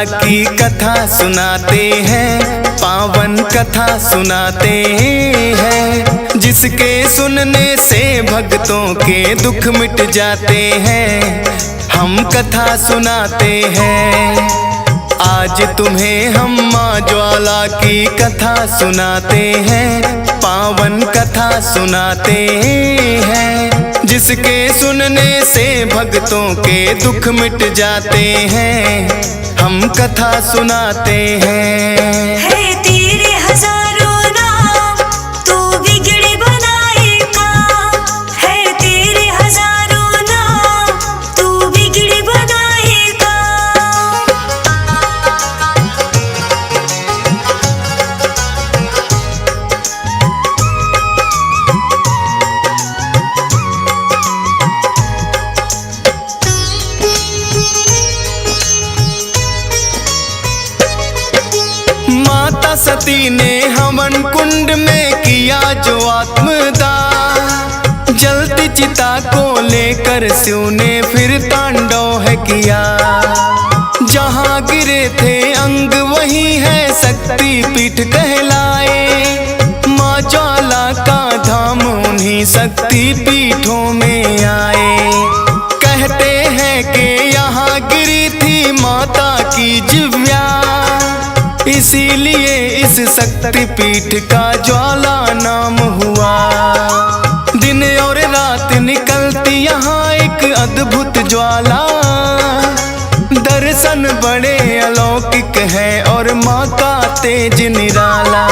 की कथा सुनाते हैं, पावन कथा सुनाते हैं, जिसके सुनने से भक्तों के दुख मिट जाते हैं। हम कथा सुनाते हैं, आज तुम्हें हम माँ ज्वाला की कथा सुनाते हैं, पावन कथा सुनाते हैं, जिसके सुनने से भक्तों के दुख मिट जाते हैं। हम कथा सुनाते हैं। है तेरे हजारों नाम, तू बिगड़े बनाएगा। है तेरे हजारों नाम, तू बिगड़े बनाएगा। माता सती ने हवन कुंड में किया जो आत्मदाह, जलती चिता को लेकर शिव ने फिर तांडव है किया। जहाँ गिरे थे अंग वही है शक्ति पीठ कहलाए, माँ ज्वाला का धाम उन्हीं शक्ति पीठों में आए। कहते हैं कि यहाँ गिरी थी माता की जिव्या, इसीलिए इस शक्ति पीठ का ज्वाला नाम हुआ। दिन और रात निकलती यहाँ एक अद्भुत ज्वाला, दर्शन बड़े अलौकिक है और माँ का तेज निराला।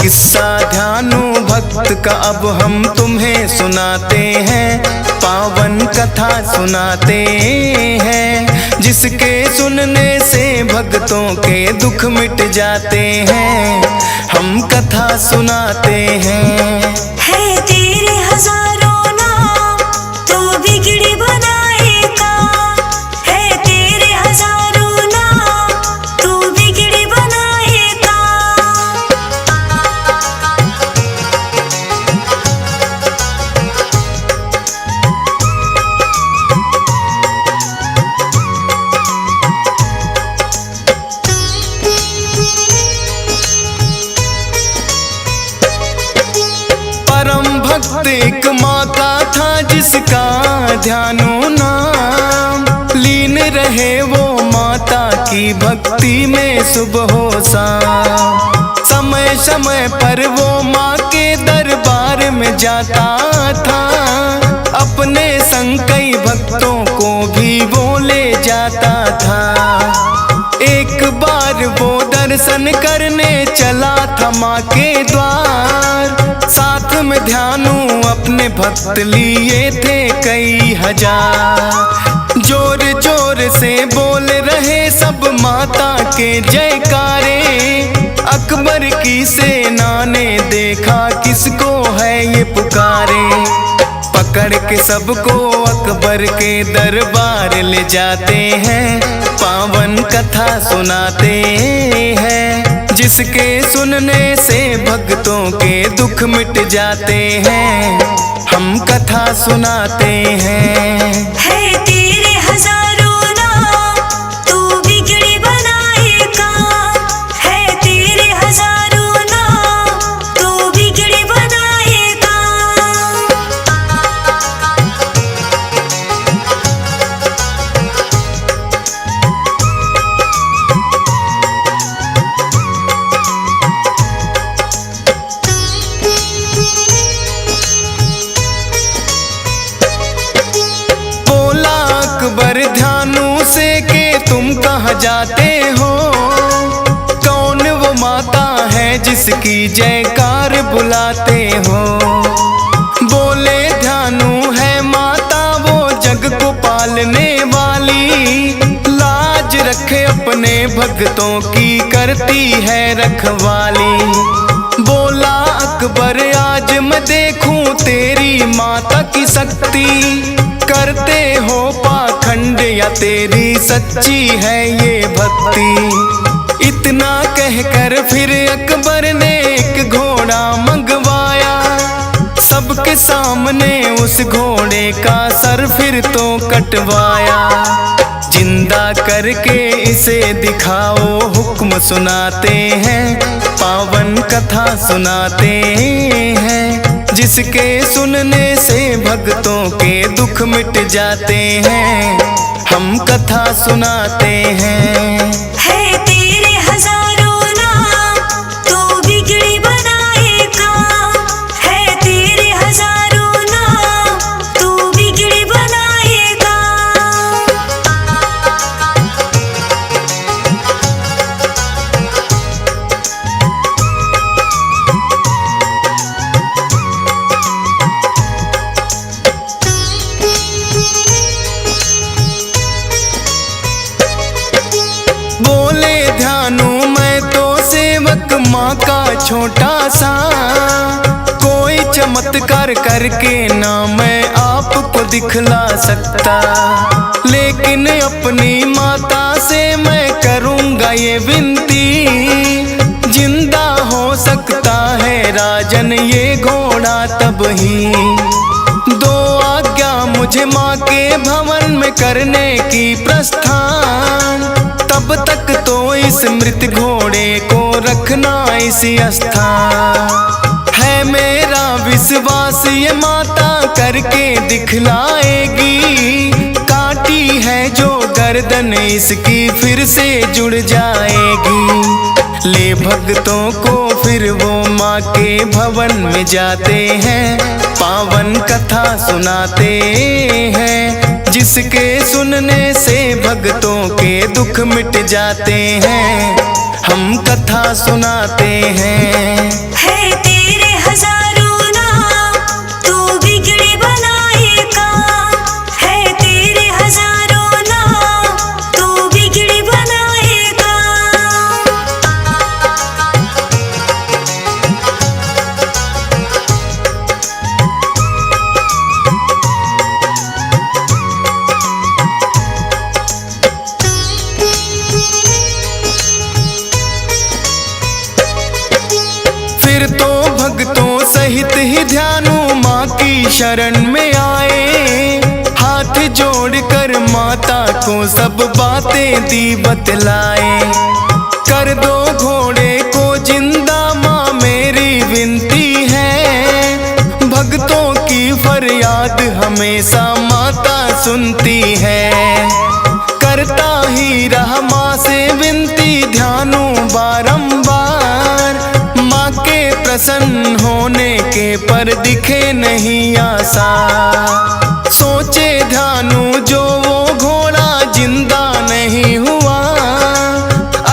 किस्सा ध्यानु भक्त का अब हम तुम्हें सुनाते हैं, पावन कथा सुनाते हैं, जिसके सुनने से भक्तों के दुख मिट जाते हैं। हम कथा सुनाते हैं। है तेरे हजारों नाम, तू बिगड़े बनाएगा। है तेरे हजारों नाम, तू बिगड़े बनाएगा। परम भक्त एक माता था जिसका ध्यानो नाम, लीन रहे वो माता की भक्ति में सुबह हो शाम। समय समय पर वो माँ के दरबार में जाता था, अपने संग कई भक्तों को भी वो ले जाता था। एक बार वो दर्शन करने चला था माँ के द्वार, साथ में ध्यानु अपने भक्त लिए थे कई हजार। जोर जोर से बोल रहे सब माता के जयकारे, अकबर की सेना ने देखा किसको है ये पुकारे। पकड़ के सबको अकबर के दरबार ले जाते हैं, पावन कथा सुनाते हैं, जिसके सुनने से भक्तों के दुख मिट जाते हैं। हम कथा सुनाते हैं। है तेरे हजारों नाम, तू बिगड़े बनाएगा। है तेरे हजारों नाम, तू बिगड़े बनाएगा। बोला अकबर ध्यानु से कि तुम कहाँ जाते हो, कौन वो माता है जिसकी जयकार बुलाते हो। बोले ध्यानु है माता वो जग को पालने वाली, लाज रखे अपने भक्तों की करती है रखवाली। बोला अकबर आज मैं देखूं तेरी माता की शक्ति, करते हो पाखंड या तेरी सच्ची है ये भक्ति। इतना कहकर फिर अकबर ने एक घोड़ा मंगवाया, सबके सामने उस घोड़े का सर फिर तो कटवाया। जिंदा जिंदा करके इसे दिखाओ, हुक्म सुनाते हैं, पावन कथा सुनाते हैं, जिसके सुनने से भक्तों के दुख मिट जाते हैं। हम कथा सुनाते हैं। है तेरे हजारों नाम, तू बिगड़ी बनाएगा। है तेरे हजारों नाम, तू बिगड़ी बनाएगा। बोले ध्यानु मैं तो सेवक माँ का छोटा सा, कोई चमत्कार करके ना मैं आपको दिखला सकता, लेकिन अपनी माता से मैं करूँगा ये विनती, जिंदा हो सकता है राजन ये घोड़ा तब ही। दो आज्ञा मुझे माँ के भवन में करने की प्रस्थान, तब तक तो इस मृत घोड़े को रखना इसी स्थान। है मेरा विश्वास ये माता करके दिखलाएगी, काटी है जो गर्दन इसकी फिर से जुड़ जाएगी। ले भक्तों को फिर वो माँ के भवन में जाते हैं, पावन कथा सुनाते हैं, जिसके सुनने से भक्तों के दुख मिट जाते हैं। हम कथा सुनाते हैं। है तेरे हजारों नाम, तू बिगड़ी बनाएगा। है तेरे हजारों नाम, तू बिगड़ी बनाएगा। फिर तो भक्तों सहित ही ध्यानु माँ की शरण में आए, हाथ जोड़कर माता को सब बातें दी बतलाए। कर दो घोड़े को जिंदा माँ मेरी विनती है, भक्तों की फरियाद हमेशा माता सुनती है। करता ही रहा माँ से विनती ध्यानु बारंबार, माँ के प्रसन्न होने के पर दिखे नहीं आशा। सोचे ध्यानु जो वो घोड़ा जिंदा नहीं हुआ,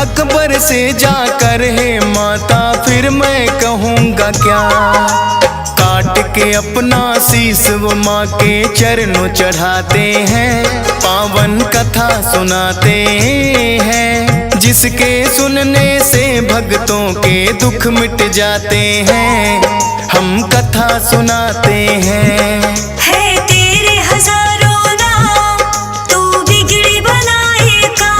अकबर से जाकर है माता फिर मैं कहूँगा क्या। काट के अपना शीस वो माँ के चरणों चढ़ाते हैं, पावन कथा सुनाते हैं, जिसके सुनने से भक्तों के दुख मिट जाते हैं। हम कथा सुनाते हैं। है तेरे हजारों नाम, तू बिगड़ी बनाएगा।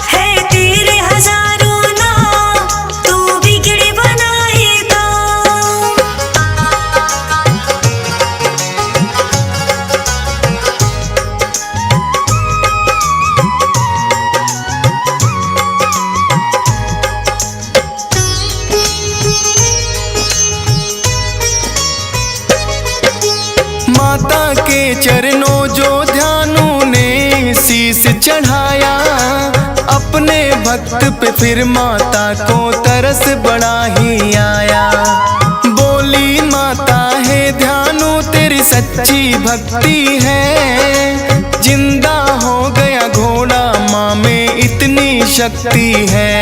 है तेरे हजारों नाम, तू बिगड़ी बनाएगा। माता के चरणों जो ध्यानु ने शीस चढ़ाया, अपने भक्त पे फिर माता को तरस बड़ा ही आया। बोली माता है ध्यानु तेरी सच्ची भक्ति है, जिंदा हो गया घोड़ा माँ में इतनी शक्ति है।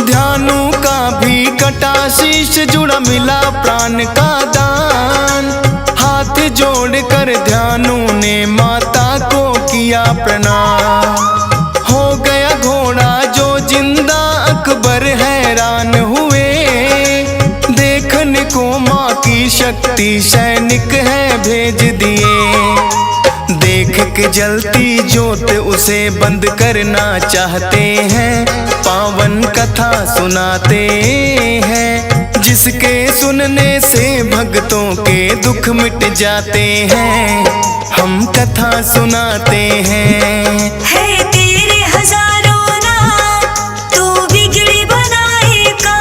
ध्यानु का भी कटा शीश जुड़ा मिला प्राण का दान, हाथ जोड़कर ध्यानु ने माता को किया प्रणाम। हो गया घोड़ा जो जिंदा, अकबर हैरान हुए, देखने को माँ की शक्ति सैनिक है भेज दिए। देख के जलती ज्योत उसे बंद करना चाहते हैं, पावन कथा सुनाते हैं, जिसके सुनने से भक्तों के दुख मिट जाते हैं, हम कथा सुनाते हैं। है तेरे हजारों नाम, तू बिगड़ी बनाएगा।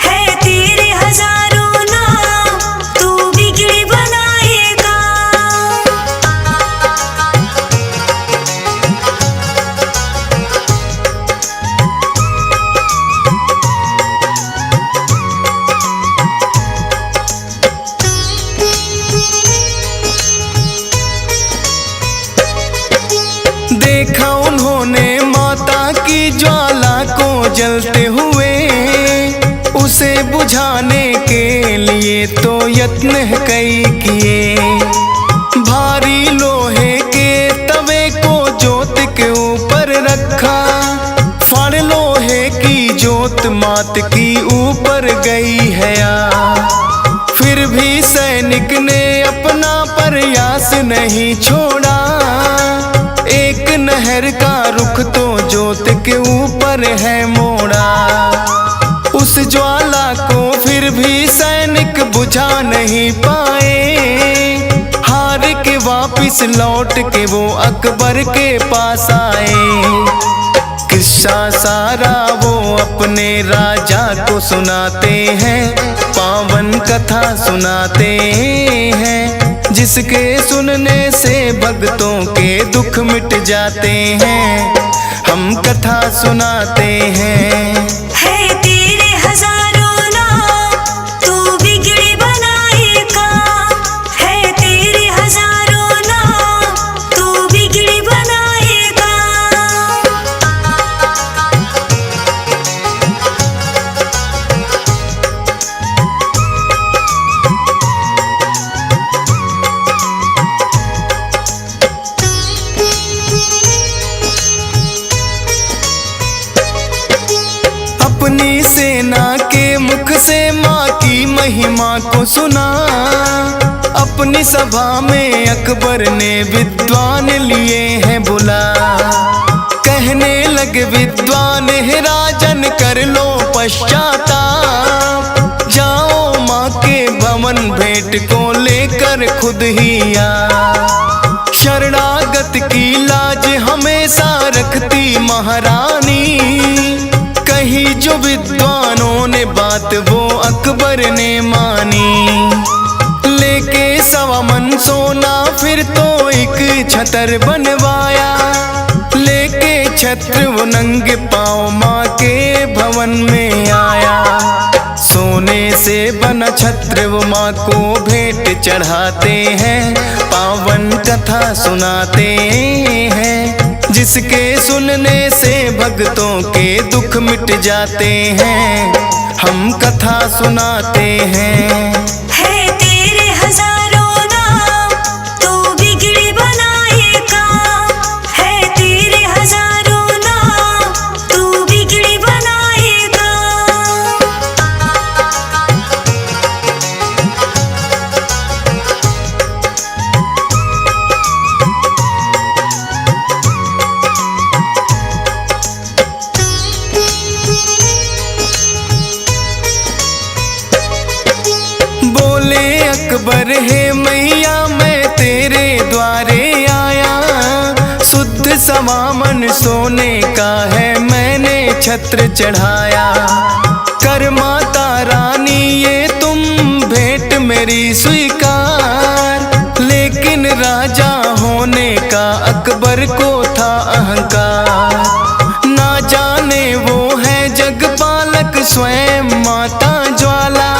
है तेरे हजारों नाम, तू बिगड़ी बनाएगा। देखा उन्होंने माता की ज्वाला को जलते हुए, उसे बुझाने के लिए तो यत्न कई किए। भारी लोहे के तवे को जोत के ऊपर रखा, फण लोहे की जोत मात की ऊपर गई है आ। फिर भी सैनिक ने अपना प्रयास नहीं छोड़ा, एक नहर का रुख तो जोत के ऊपर है मोड़ा। उस ज्वाला को फिर भी सैनिक बुझा नहीं पाए, हार के वापिस लौट के वो अकबर के पास आए। किस्सा सारा वो अपने राजा को सुनाते हैं, पावन कथा सुनाते हैं, जिसके सुनने से भक्तों के दुख मिट जाते हैं, हम कथा सुनाते हैं। है तेरे हजारों नाम, तू बिगड़ी बनाएगा। है तेरे हजारों नाम, तू बिगड़ी बनाएगा। अपनी सेना के मुख से माँ की महिमा को सुना, अपनी सभा में अकबर ने विद्वान लिए हैं बुला। कहने लगे विद्वान है राजन कर लो पश्चाताप, जाओ माँ के भवन भेंट को लेकर खुद ही आ। शरणागत की लाज हमेशा रखती महारानी, कही जो विद्वानों ने बात वो अकबर ने मानी। लेके 1.25 मन सोना फिर तो एक छतर बनवाया, लेके छत्र वो नंगे पाँव माँ के भवन में आया। सोने से बना छत्र वो माँ को भेंट चढ़ाते हैं, पावन कथा सुनाते हैं, जिसके सुनने से भक्तों के दुख मिट जाते हैं, हम कथा सुनाते हैं। है तेरे हजारों नाम, तू बिगड़ी बनाएगा। है तेरे हजारों नाम, तू बिगड़ी बनाएगा। बोले अकबर है मैया मैं तेरे द्वारे आया, शुद्ध सवामन सोने का है मैंने छत्र चढ़ाया। कर माता रानी ये तुम भेंट मेरी स्वीकार, लेकिन राजा होने का अकबर को था अहंकार। ना जाने वो है जगपालक स्वयं माता ज्वाला,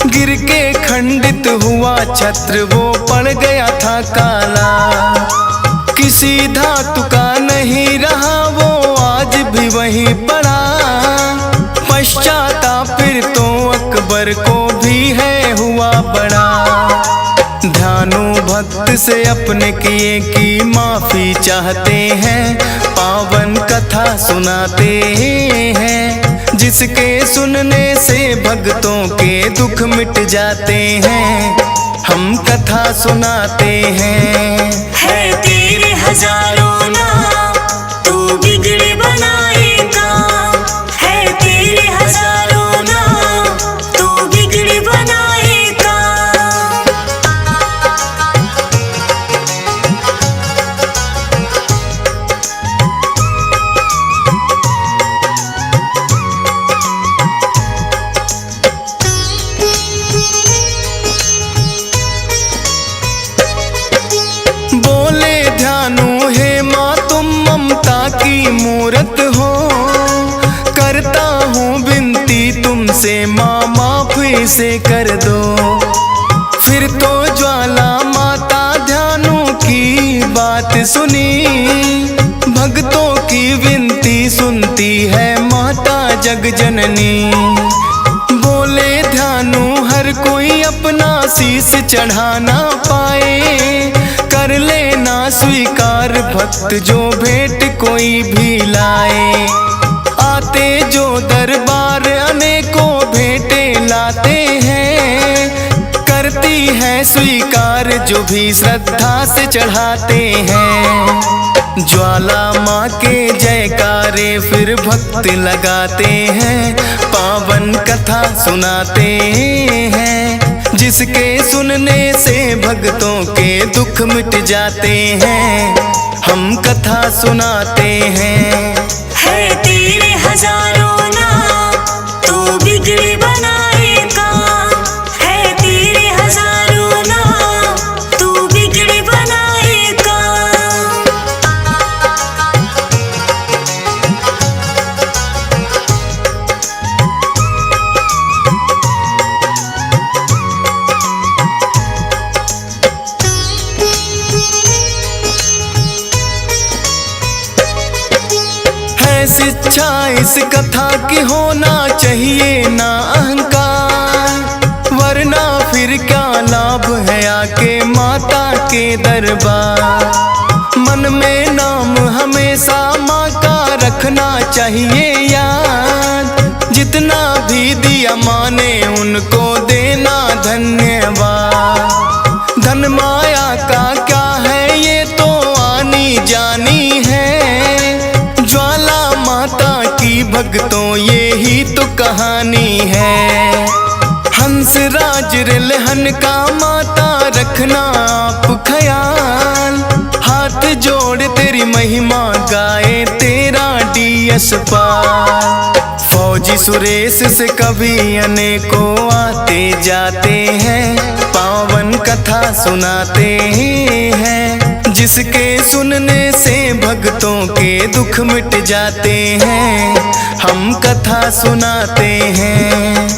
गिर के खंडित हुआ छत्र वो पड़ गया था काला। किसी धातु का नहीं रहा वो आज भी वहीं पड़ा, पश्चाताप फिर तो अकबर को भी है हुआ बड़ा। ध्यानु भक्त से अपने किए की माफी चाहते हैं, पावन कथा सुनाते हैं, जिसके सुनने से भक्तों के दुख मिट जाते हैं, हम कथा सुनाते हैं। है तेरे हजारों नाम, तू बिगड़ी बनाएगा। है तेरे हजारों नाम, तू से कर दो। फिर तो ज्वाला माता ध्यानु की बात सुनी, भक्तों की विनती सुनती है माता जग जननी। बोले ध्यानु हर कोई अपना शीश चढ़ाना पाए, कर लेना स्वीकार भक्त जो भेंट कोई भी लाए। आते जो दरबार अनेकों भेंटे लाते हैं, करती है स्वीकार जो भी श्रद्धा से चढ़ाते हैं। ज्वाला माँ के जयकारे फिर भक्त लगाते हैं, पावन कथा सुनाते हैं, जिसके सुनने से भक्तों के दुख मिट जाते हैं। हम कथा सुनाते हैं। है तेरे हजारों नाम, तू बिगड़ी बनाएगा। है तेरे हजारों नाम, तू बिगड़ी बनाएगा। शिक्षा इस कथा की होना चाहिए ना अहंकार, वरना फिर क्या लाभ है आके माता के दरबार। मन में नाम हमेशा माँ का रखना चाहिए याद, जितना भी दिया माँ ने उनको देना धन्यवाद। धन माया का क्या है ये तो आनी जानी है, भक्तों ये ही तो कहानी है। हंस राज रिलहन का माता रखना आप ख्याल, हाथ जोड़ तेरी महिमा गाए तेरा डीएस पार। फौजी सुरेश से कभी अनेकों आते जाते हैं, पावन कथा सुनाते हैं, जिसके सुनने से भक्तों के दुख मिट जाते हैं। हम कथा सुनाते हैं।